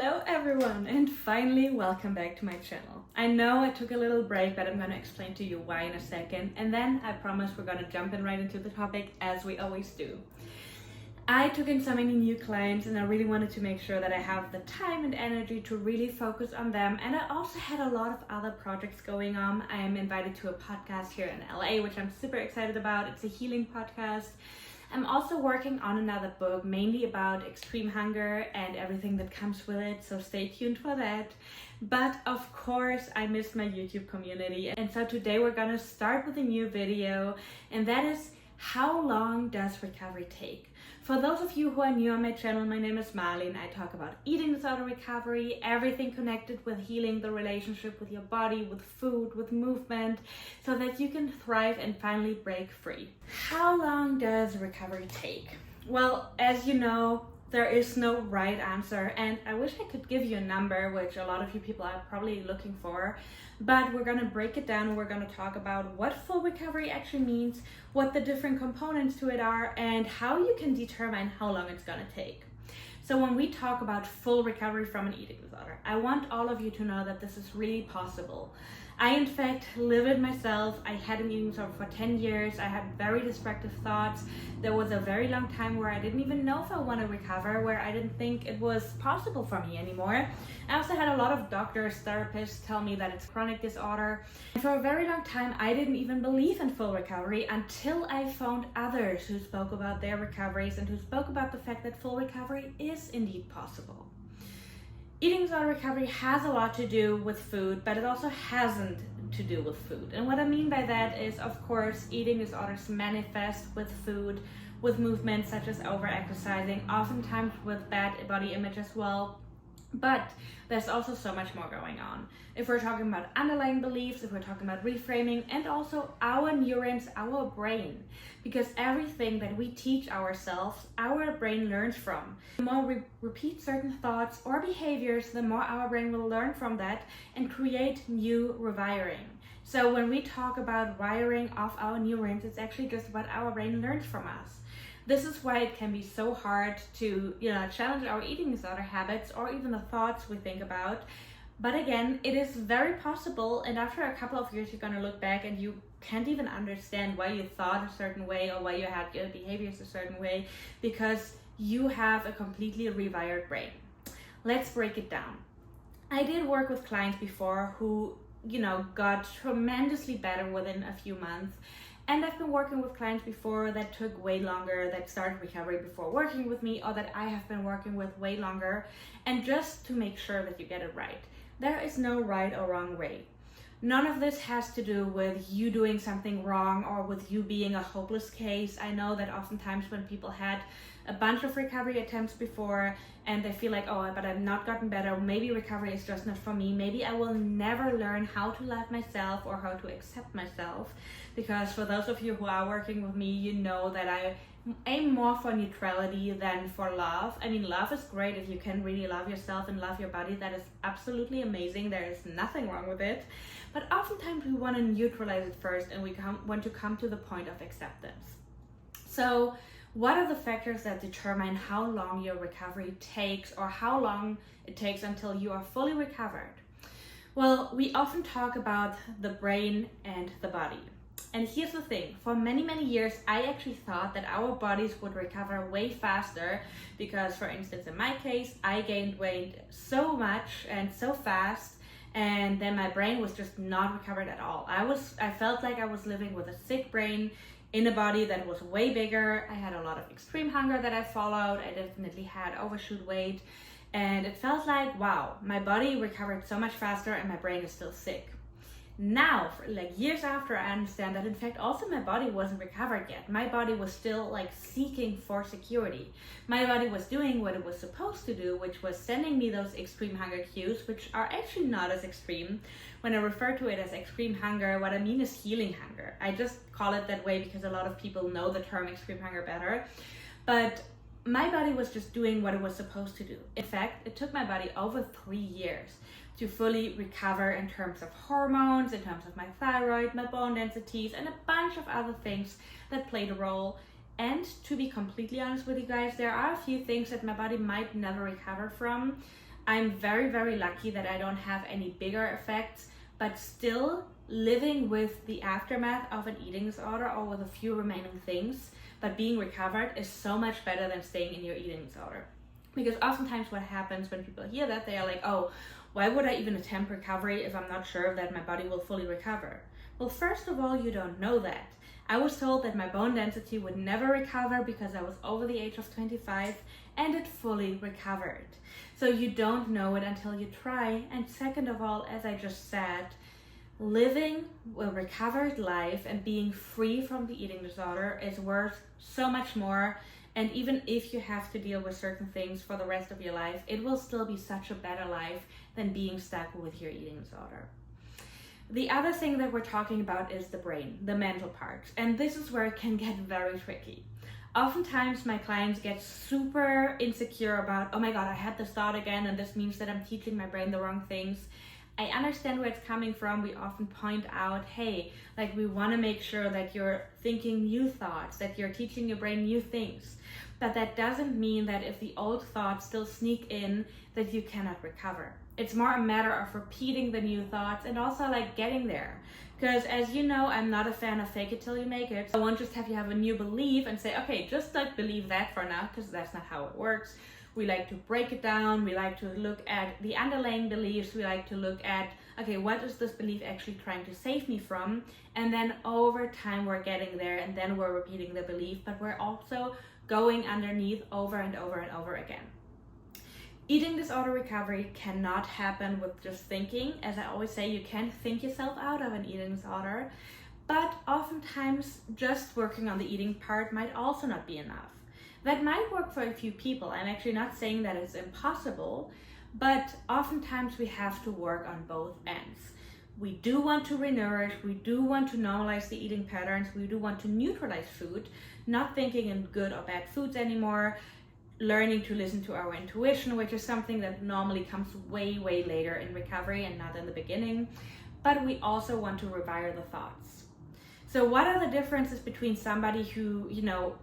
Hello everyone, and finally welcome back to my channel. I know I took a little break, but I'm going to explain to you why in a second, and then I promise we're going to jump in right into the topic as we always do. I took in so many new clients and I really wanted to make sure that I have the time and energy to really focus on them, and I also had a lot of other projects going on. I am invited to a podcast here in LA, which I'm super excited about. It's a healing podcast. I'm also working on another book, mainly about extreme hunger and everything that comes with it, so stay tuned for that. But of course, I missed my YouTube community, and so today we're gonna start with a new video, and that is, how long does recovery take? For those of you who are new on my channel, my name is Marlene. I talk about eating disorder recovery, everything connected with healing the relationship with your body, with food, with movement, so that you can thrive and finally break free. How long does recovery take? Well, as you know, there is no right answer, and I wish I could give you a number, which a lot of you people are probably looking for, but we're gonna break it down and we're gonna talk about what full recovery actually means, what the different components to it are, and how you can determine how long it's gonna take. So when we talk about full recovery from an eating disorder, I want all of you to know that this is really possible. I, in fact, live it myself. I had an eating disorder for 10 years. I had very destructive thoughts. There was a very long time where I didn't even know if I want to recover, where I didn't think it was possible for me anymore. I also had a lot of doctors, therapists tell me that it's chronic disorder. And for a very long time, I didn't even believe in full recovery until I found others who spoke about their recoveries and who spoke about the fact that full recovery is indeed possible. Eating disorder recovery has a lot to do with food, but it also hasn't to do with food. And what I mean by that is, of course, eating disorders manifest with food, with movements such as over-exercising, oftentimes with bad body image as well. But there's also so much more going on. If we're talking about underlying beliefs, if we're talking about reframing, and also our neurons, our brain, because everything that we teach ourselves, our brain learns from. The more we repeat certain thoughts or behaviors, the more our brain will learn from that and create new rewiring. So when we talk about wiring of our neurons, it's actually just what our brain learns from us. This is why it can be so hard to, challenge our eating disorder habits or even the thoughts we think about. But again, it is very possible, and after a couple of years, you're gonna look back and you can't even understand why you thought a certain way or why you had your behaviors a certain way, because you have a completely rewired brain. Let's break it down. I did work with clients before who, got tremendously better within a few months. And I've been working with clients before that took way longer, that started recovery before working with me, or that I have been working with way longer. And just to make sure that you get it right, there is no right or wrong way. None of this has to do with you doing something wrong or with you being a hopeless case. I know that oftentimes when people had a bunch of recovery attempts before and they feel like, oh, but I've not gotten better, maybe recovery is just not for me, maybe I will never learn how to love myself or how to accept myself. Because for those of you who are working with me, you know that I aim more for neutrality than for love. I mean, love is great if you can really love yourself and love your body. That is absolutely amazing. There is nothing wrong with it. But oftentimes we want to neutralize it first, and we want to come to the point of acceptance. So what are the factors that determine how long your recovery takes, or how long it takes until you are fully recovered? Well, we often talk about the brain and the body. And here's the thing, for many, many years, I actually thought that our bodies would recover way faster because, for instance, in my case, I gained weight so much and so fast, and then my brain was just not recovered at all. I felt like I was living with a sick brain in a body that was way bigger. I had a lot of extreme hunger that I followed. I definitely had overshoot weight, and it felt like, wow, my body recovered so much faster and my brain is still sick. Now, years after, I understand that in fact also my body wasn't recovered yet. My body was still seeking for security. My body was doing what it was supposed to do, which was sending me those extreme hunger cues, which are actually not as extreme. When I refer to it as extreme hunger, what I mean is healing hunger. I just call it that way because a lot of people know the term extreme hunger better. But my body was just doing what it was supposed to do. In fact, it took my body over 3 years to fully recover in terms of hormones, in terms of my thyroid, my bone densities, and a bunch of other things that played a role. And to be completely honest with you guys, there are a few things that my body might never recover from. I'm very, very lucky that I don't have any bigger effects, but still living with the aftermath of an eating disorder or with a few remaining things, but being recovered is so much better than staying in your eating disorder. Because oftentimes what happens when people hear that, they are like, oh, why would I even attempt recovery if I'm not sure that my body will fully recover? Well, first of all, you don't know that. I was told that my bone density would never recover because I was over the age of 25, and it fully recovered. So you don't know it until you try. And second of all, as I just said, living a recovered life and being free from the eating disorder is worth so much more. And even if you have to deal with certain things for the rest of your life, it will still be such a better life than being stuck with your eating disorder. The other thing that we're talking about is the brain, the mental part. And this is where it can get very tricky. Oftentimes my clients get super insecure about, oh my God, I had this thought again, and this means that I'm teaching my brain the wrong things. I understand where it's coming from. We often point out, hey, like we want to make sure that you're thinking new thoughts, that you're teaching your brain new things. But that doesn't mean that if the old thoughts still sneak in, that you cannot recover. It's more a matter of repeating the new thoughts and also like getting there. Because as you know, I'm not a fan of fake it till you make it. I won't just have you have a new belief and say, okay, just like believe that for now, because that's not how it works. We like to break it down. We like to look at the underlying beliefs. We like to look at, okay, what is this belief actually trying to save me from? And then over time, we're getting there, and then we're repeating the belief, but we're also going underneath over and over and over again. Eating disorder recovery cannot happen with just thinking. As I always say, you can't think yourself out of an eating disorder, but oftentimes just working on the eating part might also not be enough. That might work for a few people. I'm actually not saying that it's impossible, but oftentimes we have to work on both ends. We do want to renourish, we do want to normalize the eating patterns, we do want to neutralize food, not thinking in good or bad foods anymore, learning to listen to our intuition, which is something that normally comes way, way later in recovery and not in the beginning. But we also want to rewire the thoughts. So what are the differences between somebody who,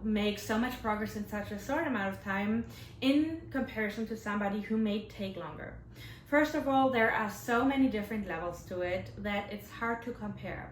makes so much progress in such a short amount of time in comparison to somebody who may take longer? First of all, there are so many different levels to it that it's hard to compare.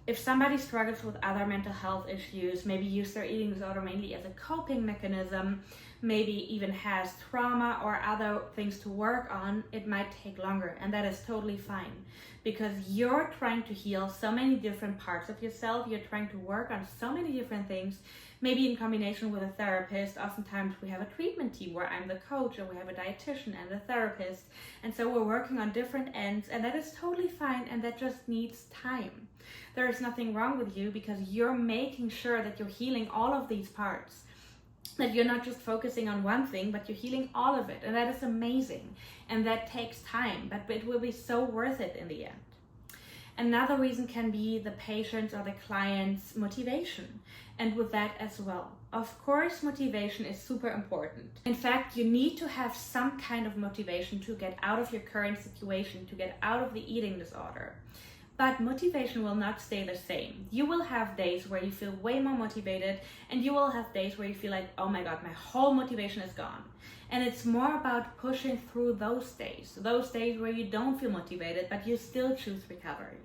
If somebody struggles with other mental health issues, maybe use their eating disorder mainly as a coping mechanism, maybe even has trauma or other things to work on, it might take longer, and that is totally fine. Because you're trying to heal so many different parts of yourself, you're trying to work on so many different things, maybe in combination with a therapist. Oftentimes we have a treatment team where I'm the coach, or we have a dietitian and a therapist, and so we're working on different ends, and that is totally fine, and that just needs time. There is nothing wrong with you because you're making sure that you're healing all of these parts, that you're not just focusing on one thing, but you're healing all of it, and that is amazing, and that takes time, but it will be so worth it in the end. Another reason can be the patient's or the client's motivation, and with that as well. Of course, motivation is super important. In fact, you need to have some kind of motivation to get out of your current situation, to get out of the eating disorder. But motivation will not stay the same. You will have days where you feel way more motivated, and you will have days where you feel like, oh my God, my whole motivation is gone. And it's more about pushing through those days where you don't feel motivated, but you still choose recovery.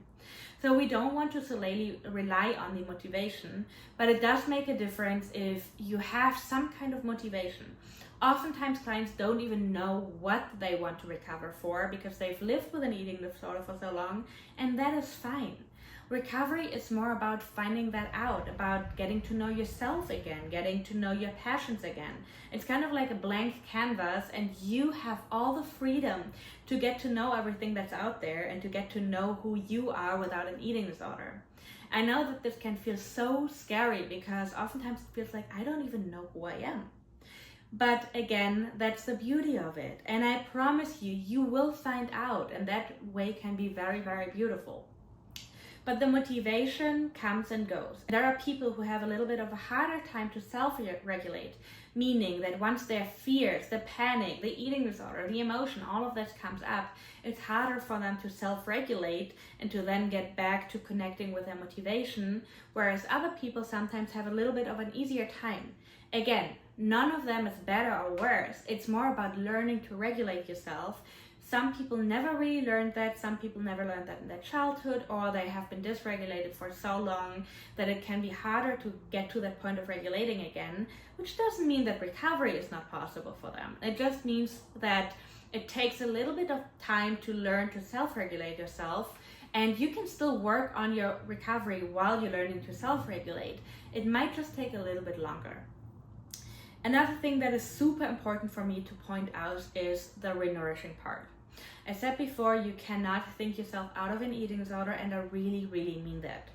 So we don't want to solely rely on the motivation, but it does make a difference if you have some kind of motivation. Oftentimes clients don't even know what they want to recover for because they've lived with an eating disorder for so long, and that is fine. Recovery is more about finding that out, about getting to know yourself again, getting to know your passions again. It's kind of like a blank canvas, and you have all the freedom to get to know everything that's out there and to get to know who you are without an eating disorder. I know that this can feel so scary because oftentimes it feels like I don't even know who I am. But again, that's the beauty of it. And I promise you, you will find out, and that way can be very, very beautiful. But the motivation comes and goes. There are people who have a little bit of a harder time to self-regulate, meaning that once their fears, the panic, the eating disorder, the emotion, all of that comes up, it's harder for them to self-regulate and to then get back to connecting with their motivation, whereas other people sometimes have a little bit of an easier time. Again, None of them is better or worse. It's more about learning to regulate yourself. Some people never really learned that. Some people never learned that in their childhood, or they have been dysregulated for so long that it can be harder to get to that point of regulating again, which doesn't mean that recovery is not possible for them. It just means that it takes a little bit of time to learn to self-regulate yourself, and you can still work on your recovery while you're learning to self-regulate. It might just take a little bit longer. Another thing that is super important for me to point out is the renourishing part. I said before, you cannot think yourself out of an eating disorder, and I really, really mean that.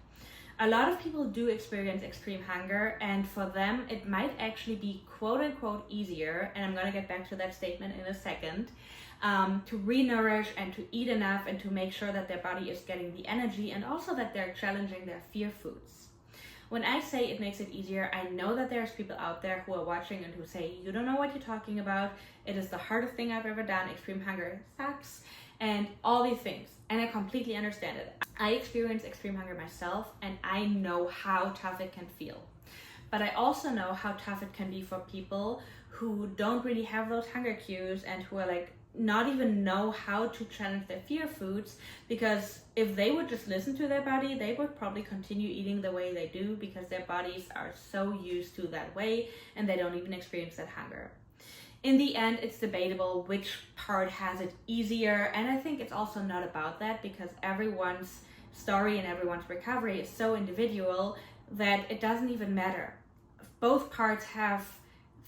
A lot of people do experience extreme hunger, and for them it might actually be quote unquote easier, and I'm going to get back to that statement in a second, to renourish and to eat enough and to make sure that their body is getting the energy, and also that they're challenging their fear foods. When I say it makes it easier, I know that there's people out there who are watching and who say, you don't know what you're talking about. It is the hardest thing I've ever done. Extreme hunger sucks and all these things. And I completely understand it. I experience extreme hunger myself, and I know how tough it can feel. But I also know how tough it can be for people who don't really have those hunger cues and who are like, not even know how to challenge their fear foods, because if they would just listen to their body, they would probably continue eating the way they do because their bodies are so used to that way and they don't even experience that hunger. In the end, it's debatable which part has it easier, and I think it's also not about that, because everyone's story and everyone's recovery is so individual that it doesn't even matter. Both parts have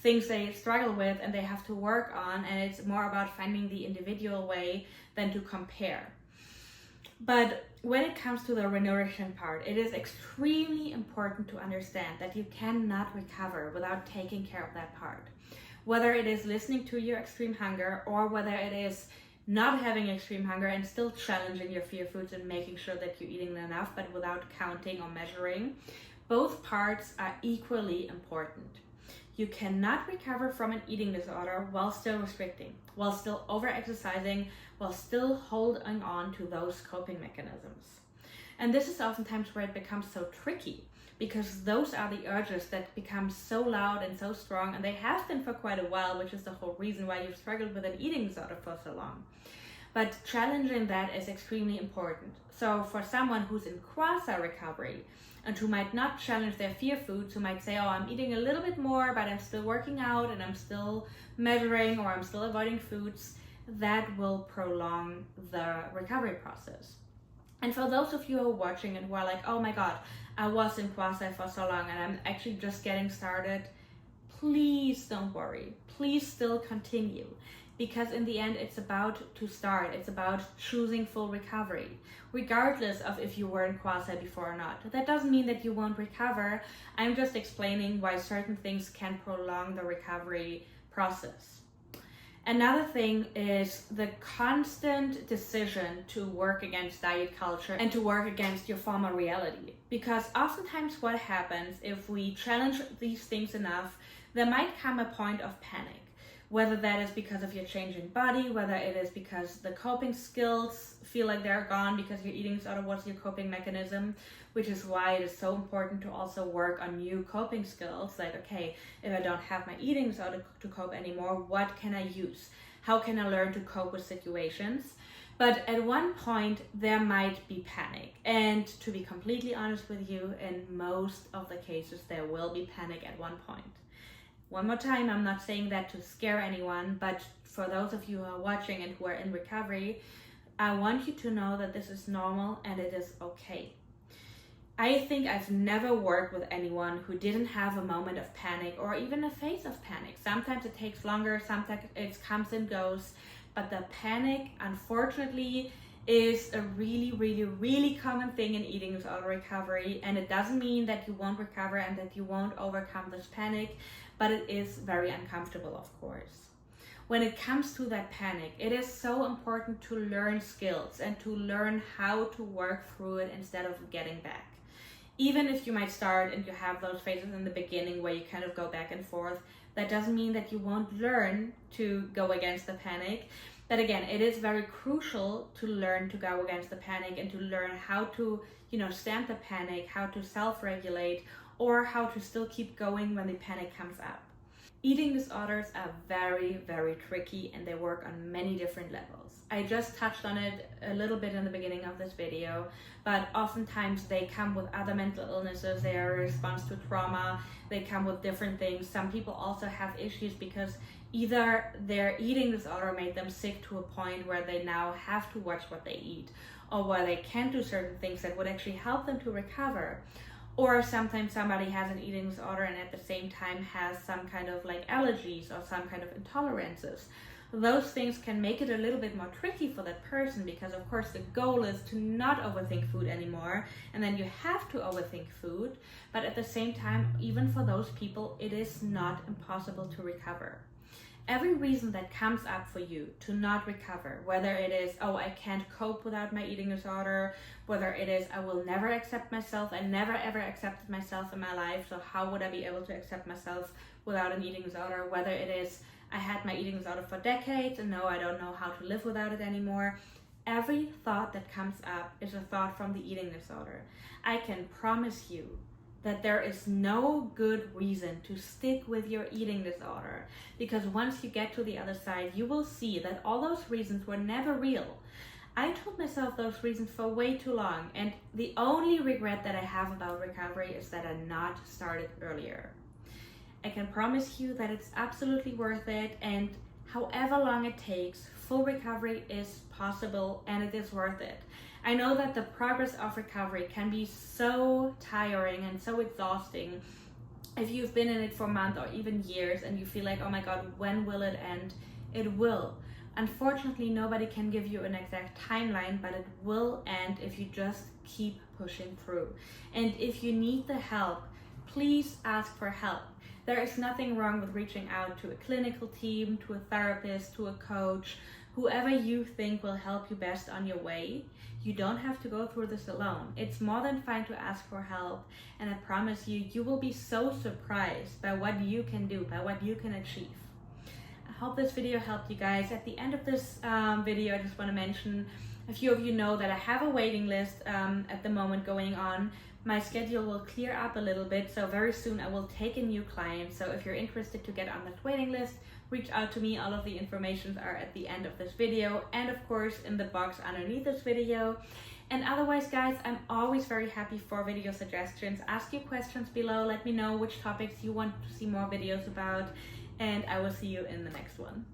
things they struggle with and they have to work on, and it's more about finding the individual way than to compare. But when it comes to the renourishing part, it is extremely important to understand that you cannot recover without taking care of that part. Whether it is listening to your extreme hunger, or whether it is not having extreme hunger and still challenging your fear foods and making sure that you're eating enough but without counting or measuring, both parts are equally important. You cannot recover from an eating disorder while still restricting, while still over-exercising, while still holding on to those coping mechanisms. And this is oftentimes where it becomes so tricky, because those are the urges that become so loud and so strong, and they have been for quite a while, which is the whole reason why you've struggled with an eating disorder for so long. But challenging that is extremely important. So for someone who's in quasi-recovery, and who might not challenge their fear foods, who might say, oh, I'm eating a little bit more, but I'm still working out and I'm still measuring, or I'm still avoiding foods, that will prolong the recovery process. And for those of you who are watching and who are like, oh my God, I was in quasi for so long and I'm actually just getting started, please don't worry. Please still continue. Because in the end, it's about to start. It's about choosing full recovery, regardless of if you were in quasi before or not. That doesn't mean that you won't recover. I'm just explaining why certain things can prolong the recovery process. Another thing is the constant decision to work against diet culture and to work against your former reality. Because oftentimes what happens, if we challenge these things enough, there might come a point of panic. Whether that is because of your changing body, whether it is because the coping skills feel like they're gone because your eating disorder was your coping mechanism, which is why it is so important to also work on new coping skills. Like, okay, if I don't have my eating disorder to cope anymore, what can I use? How can I learn to cope with situations? But at one point, there might be panic. And to be completely honest with you, in most of the cases, there will be panic at one point. One more time, I'm not saying that to scare anyone, but for those of you who are watching and who are in recovery, I want you to know that this is normal and it is okay. I think I've never worked with anyone who didn't have a moment of panic or even a phase of panic. Sometimes it takes longer, sometimes it comes and goes, but the panic, unfortunately, is a really, really, really common thing in eating disorder recovery, and it doesn't mean that you won't recover and that you won't overcome this panic, but it is very uncomfortable, of course. When it comes to that panic, it is so important to learn skills and to learn how to work through it instead of getting back. Even if you might start and you have those phases in the beginning where you kind of go back and forth, that doesn't mean that you won't learn to go against the panic. But again, it is very crucial to learn to go against the panic and to learn how to, stamp the panic, how to self-regulate, or how to still keep going when the panic comes up. Eating disorders are very, very tricky and they work on many different levels. I just touched on it a little bit in the beginning of this video, but oftentimes they come with other mental illnesses. They are a response to trauma. They come with different things. Some people also have issues because either their eating disorder made them sick to a point where they now have to watch what they eat, or where they can't do certain things that would actually help them to recover. Or sometimes somebody has an eating disorder and at the same time has some kind of like allergies or some kind of intolerances. Those things can make it a little bit more tricky for that person, because of course the goal is to not overthink food anymore, and then you have to overthink food. But at the same time, even for those people, it is not impossible to recover. Every reason that comes up for you to not recover, whether it is, oh, I can't cope without my eating disorder, whether it is, I will never accept myself, I never ever accepted myself in my life, so how would I be able to accept myself without an eating disorder, whether it is, I had my eating disorder for decades and no, I don't know how to live without it anymore. Every thought that comes up is a thought from the eating disorder. I can promise you that there is no good reason to stick with your eating disorder, because once you get to the other side, you will see that all those reasons were never real. I told myself those reasons for way too long, and the only regret that I have about recovery is that I not started earlier. I can promise you that it's absolutely worth it, and however long it takes, full recovery is possible and it is worth it. I know that the progress of recovery can be so tiring and so exhausting if you've been in it for months or even years and you feel like, oh my God, when will it end? It will. Unfortunately, nobody can give you an exact timeline, but it will end if you just keep pushing through. And if you need the help, please ask for help. There is nothing wrong with reaching out to a clinical team, to a therapist, to a coach, whoever you think will help you best on your way. You don't have to go through this alone. It's more than fine to ask for help, and I promise you, you will be so surprised by what you can do, by what you can achieve. I hope this video helped you guys. At the end of this video, I just want to mention, a few of you know that I have a waiting list at the moment going on. My schedule will clear up a little bit, so very soon I will take a new client. So if you're interested to get on that waiting list, reach out to me. All of the information are at the end of this video and of course in the box underneath this video. And otherwise guys, I'm always very happy for video suggestions. Ask your questions below, let me know which topics you want to see more videos about, and I will see you in the next one.